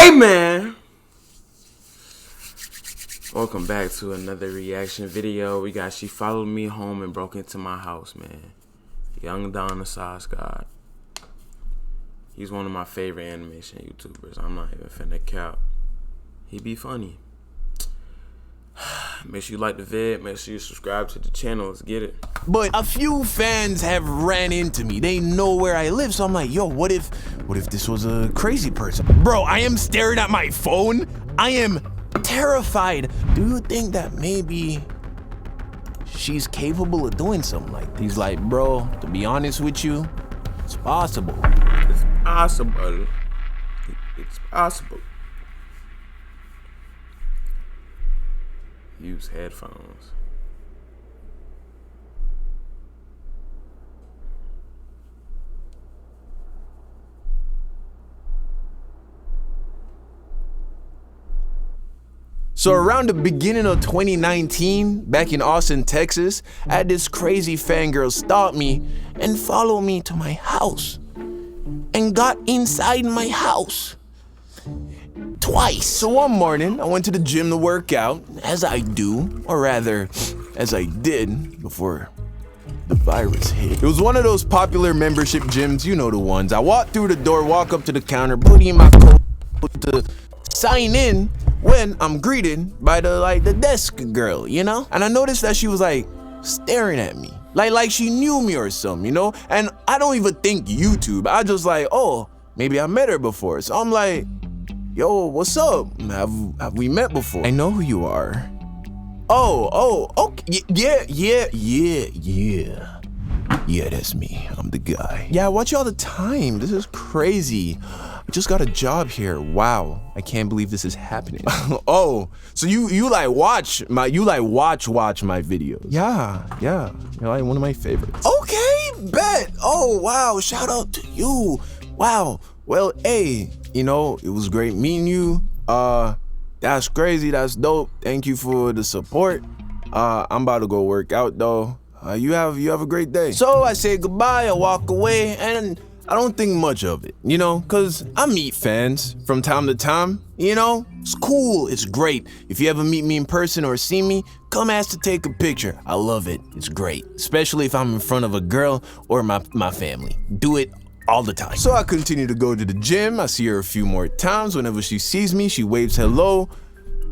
Hey man, welcome back to another reaction video. We got She Followed Me Home and Broke Into My House, man. Young Don the Sauce God. He's one of my favorite animation YouTubers. I'm not even finna cap. He be funny. Make sure you like the vid. Make sure you subscribe to the channel. Let's get it. But a few fans have ran into me. They know where I live, so I'm like, yo, what if this was a crazy person? Bro, I am staring at my phone. I am terrified. Do you think that maybe she's capable of doing something like this? He's like, bro, to be honest with you, it's possible. It's possible. It's possible. Use headphones. So around the beginning of 2019, back in Austin, Texas, I had this crazy fangirl stalk me and follow me to my house and got inside my house twice. So one morning, I went to the gym to work out, as I do, or rather, as I did before the virus hit. It was one of those popular membership gyms, you know the ones. I walked through the door, walk up to the counter, put in my code to sign in, when I'm greeted by the desk girl, you know? And I noticed that she was like staring at me. Like she knew me or something, you know? And I don't even think YouTube. I just like, oh, maybe I met her before. So I'm like, yo, what's up? Have we met before? I know who you are. Oh, okay. Yeah, that's me. I'm the guy. Yeah, I watch you all the time. This is crazy. I just got a job here. Wow, I can't believe this is happening. Oh, so you watch my videos? Yeah, you're like one of my favorites. Okay, bet. Oh wow, shout out to you. Wow. Well, hey, you know, it was great meeting you. That's crazy. That's dope. Thank you for the support. I'm about to go work out though. You have a great day. So I say goodbye, I walk away, and I don't think much of it, you know, cause I meet fans from time to time, you know? It's cool, it's great. If you ever meet me in person or see me, come ask to take a picture. I love it, it's great. Especially if I'm in front of a girl or my family. Do it all the time. So I continue to go to the gym. I see her a few more times. Whenever she sees me, she waves hello.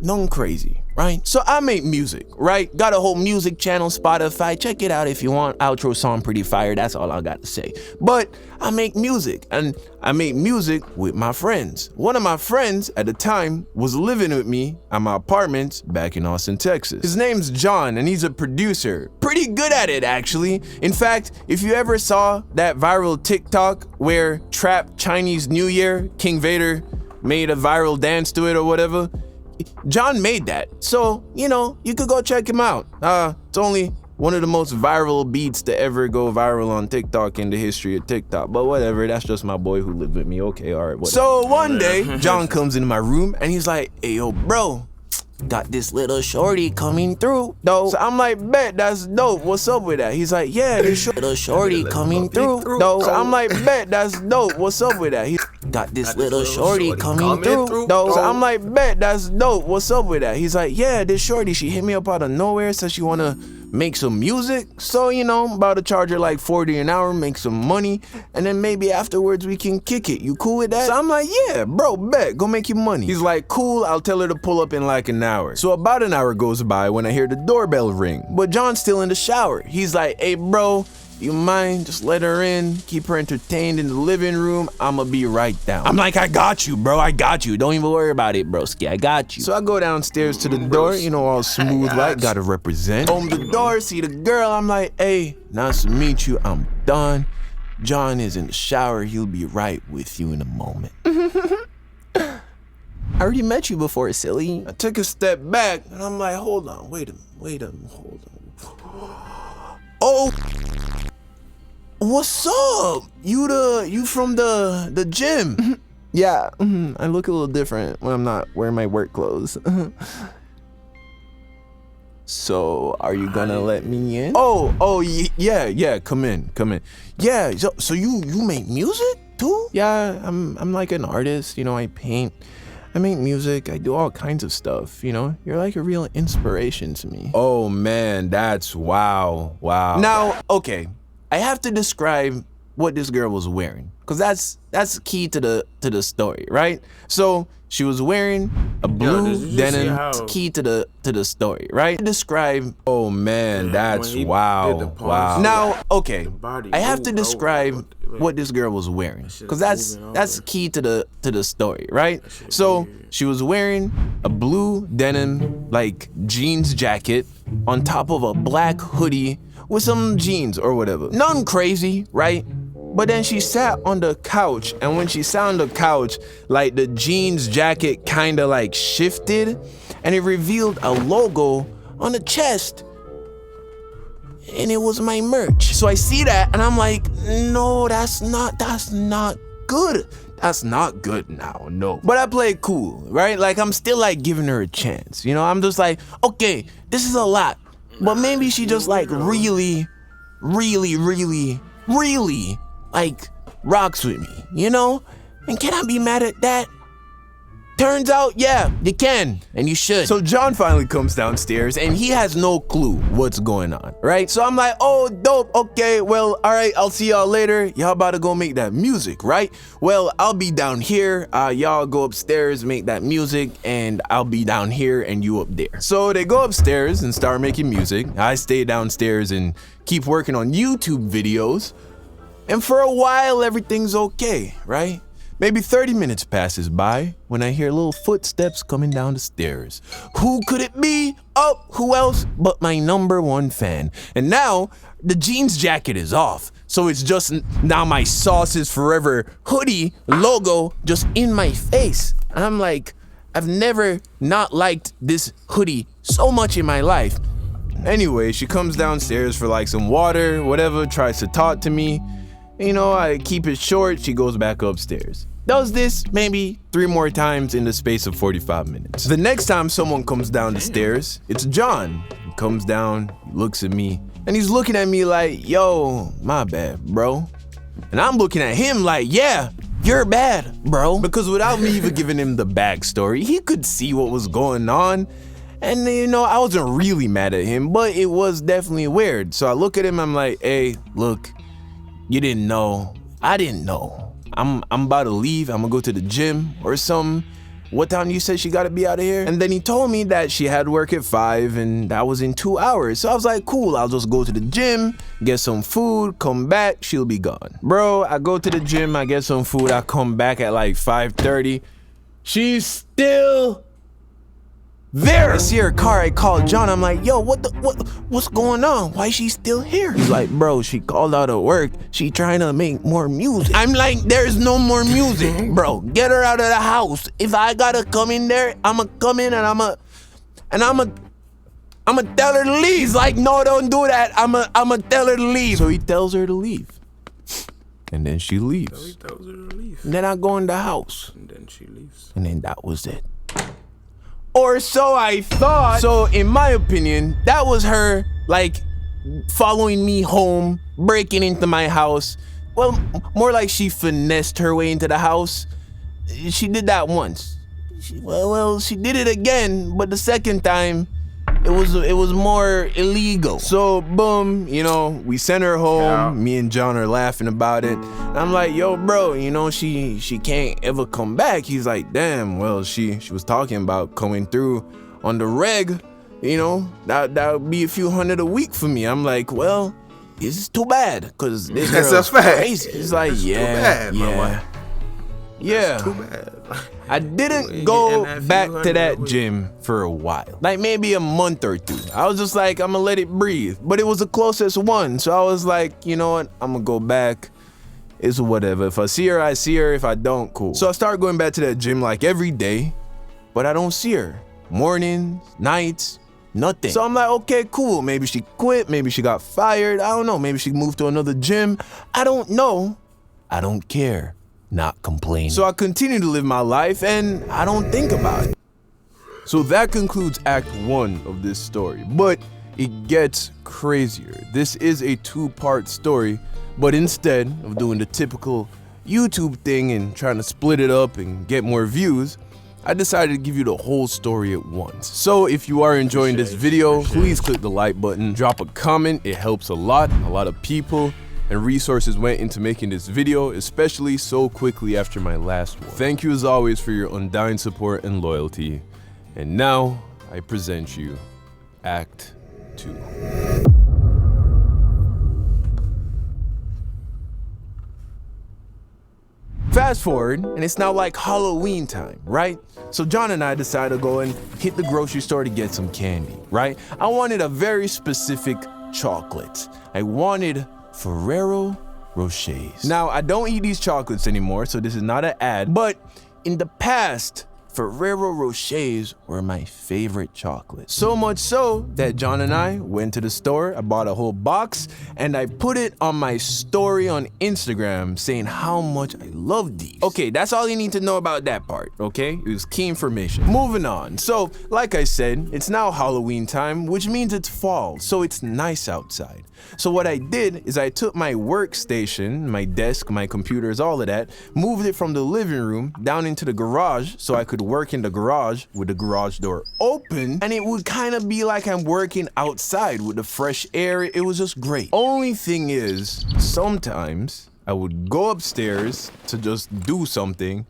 Nothing crazy, right? So I make music, right? Got a whole music channel, Spotify. Check it out if you want. Outro song pretty fire. That's all I got to say. But I make music, and I make music with my friends. One of my friends at the time was living with me at my apartment back in Austin, Texas. His name's John, and he's a producer. Pretty good at it, actually. In fact, if you ever saw that viral TikTok where Trap Chinese New Year, King Vader made a viral dance to it or whatever, John made that. So, you know, you could go check him out. It's only one of the most viral beats to ever go viral on TikTok in the history of TikTok. But whatever, that's just my boy who lived with me. Okay, all right, whatever. So one day, John comes into my room and he's like, hey, yo, bro, got this little shorty coming through, though. So I'm like, bet, that's dope. What's up with that? He's like, yeah, this little shorty coming through, though. So I'm like, bet, that's dope. What's up with that? He's got this little shorty coming through, though. So I'm like, bet, that's dope. What's up with that? He's like, yeah, this shorty, she hit me up out of nowhere, says she wanna make some music. So, you know, I'm about to charge her like $40 an hour, make some money, and then maybe afterwards we can kick it. You cool with that? So I'm like, yeah, bro, bet, go make your money. He's like, cool, I'll tell her to pull up in like an hour. So about an hour goes by when I hear the doorbell ring, but John's still in the shower. He's like, hey, bro, you mind? Just let her in, keep her entertained in the living room. I'ma be right down. I'm like, I got you, bro. I got you. Don't even worry about it, broski. I got you. So I go downstairs to the door, you know, all smooth like, gotta represent. Open the door, see the girl. I'm like, hey, nice to meet you. I'm done. John is in the shower. He'll be right with you in a moment. I already met you before, silly. I took a step back and I'm like, hold on, wait a minute, hold on. Oh, what's up? You from the gym? Yeah, I look a little different when I'm not wearing my work clothes. So, are you gonna let me in? Oh, yeah, come in. Yeah, so you make music too? Yeah, I'm like an artist, you know, I paint. I make music, I do all kinds of stuff, you know? You're like a real inspiration to me. Oh man, that's wow. Now, okay, I have to describe what this girl was wearing, because that's key to the story, right? So she was wearing a blue denim. It's key to the story, right? Describe. Oh man, that's wow. Now, okay, I have to describe what this girl was wearing, because that's key to the story, right? So she was wearing a blue denim like jeans jacket on top of a black hoodie with some jeans or whatever. Nothing crazy, right? But then she sat on the couch, and when she sat on the couch, like the jeans jacket kinda like shifted, and it revealed a logo on the chest. And it was my merch. So I see that and I'm like, no, that's not good. That's not good now, no. But I play it cool, right? Like I'm still like giving her a chance. You know, I'm just like, okay, this is a lot. But maybe she just like really like rocks with me, you know? And can I be mad at that? Turns out, yeah, you can, and you should. So John finally comes downstairs, and he has no clue what's going on, right? So I'm like, oh, dope, okay, well, all right, I'll see y'all later. Y'all about to go make that music, right? Well, I'll be down here, y'all go upstairs, make that music, and I'll be down here and you up there. So they go upstairs and start making music. I stay downstairs and keep working on YouTube videos. And for a while, everything's okay, right? Maybe 30 minutes passes by when I hear little footsteps coming down the stairs. Who could it be? Oh, who else but my #1 fan. And now, the jeans jacket is off. So it's just now my Sauce is Forever hoodie logo just in my face. And I'm like, I've never not liked this hoodie so much in my life. Anyway, she comes downstairs for like some water, whatever, tries to talk to me. You know, I keep it short, she goes back upstairs. Does this maybe 3 more times in the space of 45 minutes. The next time someone comes down the stairs, it's John. He comes down, he looks at me, and he's looking at me like, yo, my bad, bro. And I'm looking at him like, yeah, you're bad, bro. Because without me even giving him the backstory, he could see what was going on. And you know, I wasn't really mad at him, but it was definitely weird. So I look at him, I'm like, hey, look, you didn't know. I didn't know. I'm about to leave. I'm gonna go to the gym or something. What time you said she gotta be out of here? And then he told me that she had work at 5 and that was in 2 hours. So I was like, cool, I'll just go to the gym, get some food, come back, she'll be gone. Bro, I go to the gym, I get some food, I come back at like 5:30. She's still there. I see her car, I call John, I'm like, yo, what's going on? Why is she still here? He's like, bro, she called out of work. She trying to make more music. I'm like, there's no more music, bro. Get her out of the house. If I gotta come in there, I'ma come in and I'ma tell her to leave. He's like, no, don't do that. I'ma tell her to leave. So he tells her to leave. And then she leaves. So he tells her to leave. And then I go in the house. And then she leaves. And then that was it. Or so I thought. So in my opinion, that was her like following me home, breaking into my house. Well, more like she finessed her way into the house. She did that once. She did it again, but the second time, it was more illegal. So boom, you know, we sent her home. Yeah. Me and John are laughing about it. And I'm like, yo, bro, you know, she can't ever come back. He's like, damn, well, she was talking about coming through on the reg, you know, that would be a few hundred a week for me. I'm like, well, this is too bad, because this girl's crazy. It's like, yeah. Too bad. I didn't go back to that gym for a while, like maybe a month or 2. I was just like, I'm gonna let it breathe, but it was the closest one. So I was like, you know what, I'm gonna go back. It's whatever. If I see her, I see her. If I don't, cool. So I start going back to that gym like every day, but I don't see her. Mornings, nights, nothing. So I'm like, okay, cool. Maybe she quit. Maybe she got fired. I don't know. Maybe she moved to another gym. I don't know. I don't care. Not complaining. So I continue to live my life and I don't think about it. So that concludes Act 1 of this story, but it gets crazier. This is a 2-part story, but instead of doing the typical YouTube thing and trying to split it up and get more views, I decided to give you the whole story at once. So if you are enjoying this video, please click the like button, drop a comment, it helps a lot. A lot of people and resources went into making this video, especially so quickly after my last one. Thank you as always for your undying support and loyalty. And now I present you Act 2. Fast forward, and it's now like Halloween time, right? So John and I decided to go and hit the grocery store to get some candy, right? I wanted a very specific chocolate. I wanted Ferrero Rochers. Now, I don't eat these chocolates anymore, so this is not an ad, but in the past, Ferrero Rochers were my favorite chocolate. So much so that John and I went to the store, I bought a whole box, and I put it on my story on Instagram saying how much I love these. Okay, that's all you need to know about that part, okay? It was key information. Moving on. So, like I said, it's now Halloween time, which means it's fall, so it's nice outside. So what I did is I took my workstation, my desk, my computers, all of that, moved it from the living room down into the garage so I could work in the garage with the garage door open, and it would kind of be like I'm working outside with the fresh air. It was just great. Only thing is, sometimes I would go upstairs to just do something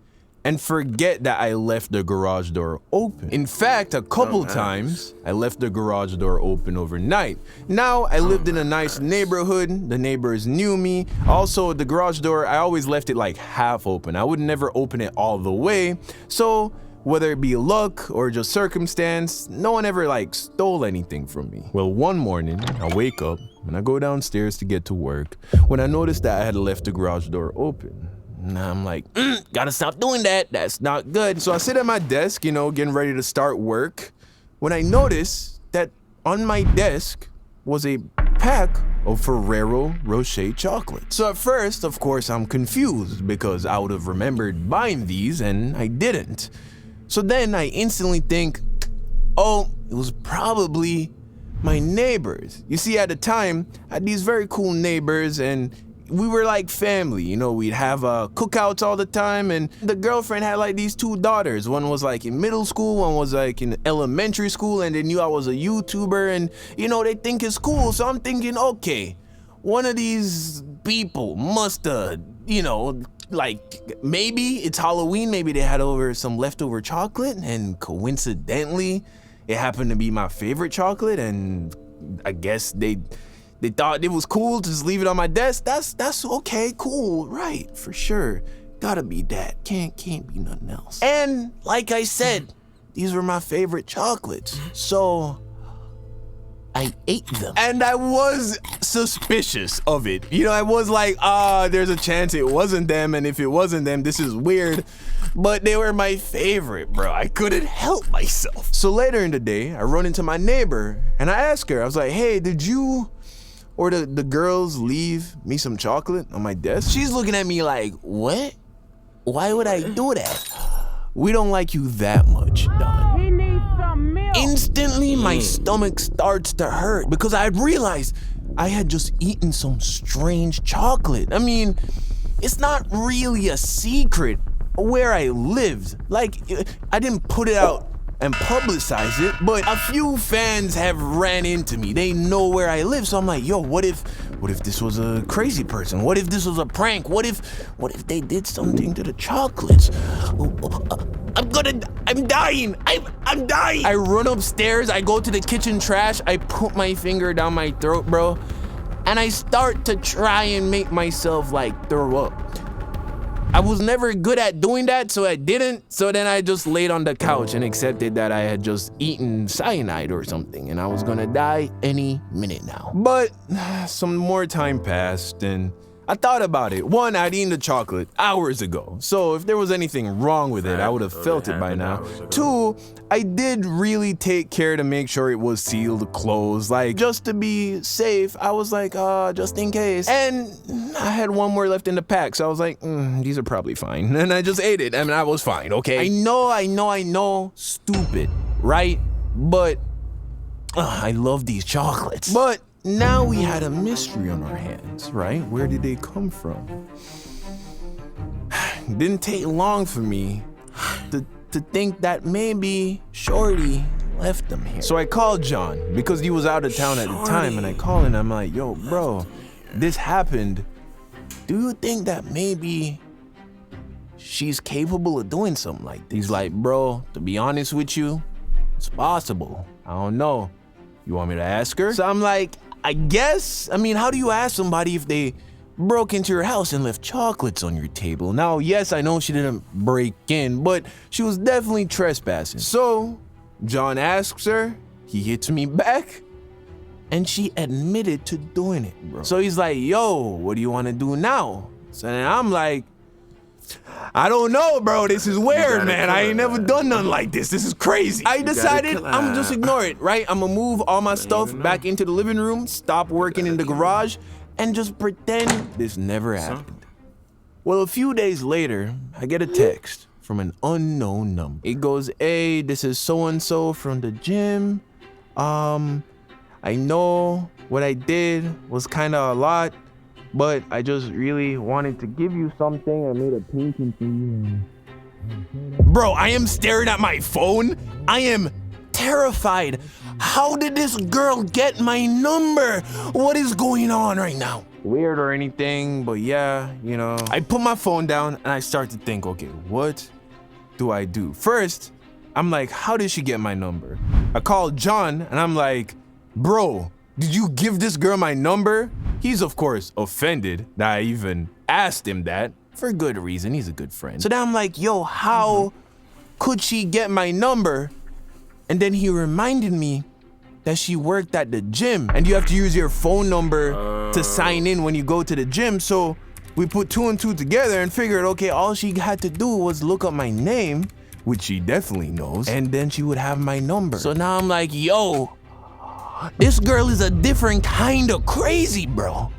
and forget that I left the garage door open. In fact, a couple times, I left the garage door open overnight. Now, I lived in a nice neighborhood. The neighbors knew me. Also, the garage door, I always left it like half open. I would never open it all the way. So, whether it be luck or just circumstance, no one ever like stole anything from me. Well, one morning, I wake up and I go downstairs to get to work when I noticed that I had left the garage door open. Now I'm like, gotta stop doing that. That's not good. So I sit at my desk, you know, getting ready to start work, when I notice that on my desk was a pack of Ferrero Rocher chocolate. So at first, of course, I'm confused because I would have remembered buying these and I didn't. So then I instantly think, oh, it was probably my neighbors. You see, at the time, I had these very cool neighbors and we were like family, you know, we'd have cookouts all the time, and the girlfriend had like these two daughters. One was like in middle school, one was like in elementary school, and they knew I was a YouTuber, and you know, they think it's cool. So I'm thinking, okay, one of these people must you know, like maybe it's Halloween, maybe they had over some leftover chocolate, and coincidentally, it happened to be my favorite chocolate, and I guess they thought it was cool to just leave it on my desk. That's okay, cool, right, for sure. Gotta be that, can't be nothing else. And like I said, these were my favorite chocolates, so I ate them. And I was suspicious of it. You know, I was like, there's a chance it wasn't them, and if it wasn't them, this is weird. But they were my favorite, bro. I couldn't help myself. So later in the day, I run into my neighbor, and I ask her, I was like, hey, did you or the girls leave me some chocolate on my desk? She's looking at me like, what? Why would I do that? We don't like you that much, Don. He needs some milk. Instantly, my stomach starts to hurt because I realized I had just eaten some strange chocolate. I mean, it's not really a secret where I lived. Like, I didn't put it out and publicize it, but a few fans have ran into me. They know where I live, so I'm like, yo, what if this was a crazy person? What if this was a prank? What if they did something to the chocolates? I'm dying. I'm dying. I run upstairs, I go to the kitchen trash, I put my finger down my throat, bro, and I start to try and make myself like throw up. I was never good at doing that, so I didn't. So then I just laid on the couch and accepted that I had just eaten cyanide or something and I was gonna die any minute now. But some more time passed and I thought about it. One, I'd eaten the chocolate hours ago, so if there was anything wrong with it, I would have felt it by now. Two, I did really take care to make sure it was sealed, closed, like just to be safe. I was like, just in case. And I had one more left in the pack, so I was like, these are probably fine. And I just ate it, and I was fine, okay? I know, stupid, right? But I love these chocolates. But now we had a mystery on our hands, right? Where did they come from? It didn't take long for me to to think that maybe Shorty left them here. So I called John because he was out of town at the time, and I called him. I'm like, yo, bro, this happened. Do you think that maybe she's capable of doing something like this? He's like, bro, to be honest with you, it's possible. I don't know. You want me to ask her? So I'm like, I guess. I mean, how do you ask somebody if they broke into your house and left chocolates on your table? Now, yes, I know she didn't break in, but she was definitely trespassing. So John asks her, he hits me back, and she admitted to doing it, bro. So he's like, yo, what do you want to do now? So then I'm like, I don't know, bro. This is weird, man. I ain't never done nothing like this. This is crazy. I decided I'm just ignore it, right? I'm gonna move all my stuff back into the living room, stop working in the garage, and just pretend this never happened. Well, a few days later, I get a text from an unknown number. It goes, hey, this is so-and-so from the gym. I know what I did was kind of a lot, but I just really wanted to give you something. I made a painting for you. Bro, I am staring at my phone. I am terrified. How did this girl get my number? What is going on right now? Weird or anything, but yeah, you know. I put my phone down and I start to think, okay, what do I do? First, I'm like, how did she get my number? I called John and I'm like, bro, did you give this girl my number? He's of course offended that I even asked him that, for good reason. He's a good friend. So then I'm like, yo, how could she get my number? And then he reminded me that she worked at the gym and you have to use your phone number to sign in when you go to the gym. So we put 2 and 2 together and figured, okay, all she had to do was look up my name, which she definitely knows, and then she would have my number. So now I'm like, yo, this girl is a different kind of crazy, bro.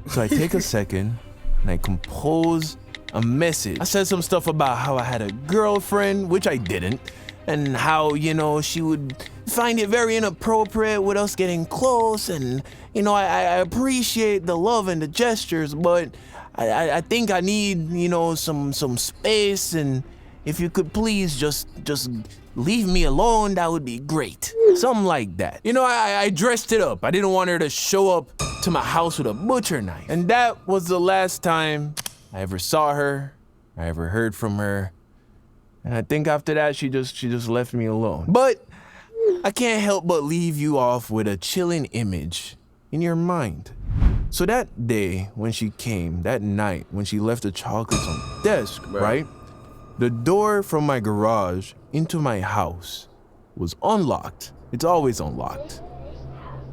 So I take a second and I compose a message. I said some stuff about how I had a girlfriend, which I didn't, and how, you know, she would find it very inappropriate with us getting close, and, you know, I appreciate the love and the gestures, but I think I need, you know, some space, and if you could please just leave me alone, that would be great. Something like that. You know, I dressed it up. I didn't want her to show up to my house with a butcher knife. And that was the last time I ever saw her, I ever heard from her. And I think after that, she just left me alone. But I can't help but leave you off with a chilling image in your mind. So that day when she came, that night when she left the chocolates on the desk, right? The door from my garage into my house was unlocked. It's always unlocked.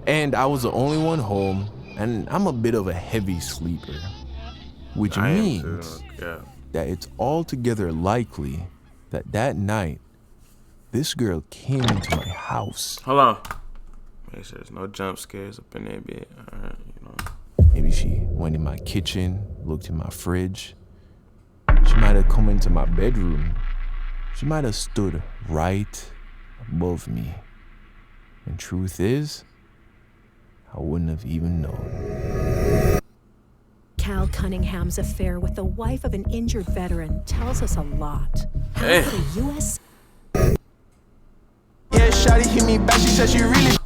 And I was the only one home, and I'm a bit of a heavy sleeper, which means that it's altogether likely that that night, this girl came into my house. Hold on. Make sure there's no jump scares up in there, bit. All right, you know. Maybe she went in my kitchen, looked in my fridge. She might have come into my bedroom. She might have stood right above me. And truth is, I wouldn't have even known. Cal Cunningham's affair with the wife of an injured veteran tells us a lot. How could a U.S. Yeah, shawty hit me back. She said she really.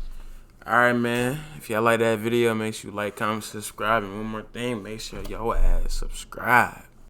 Alright, man. If y'all like that video, make sure you like, comment, subscribe. And one more thing, make sure y'all ass subscribe.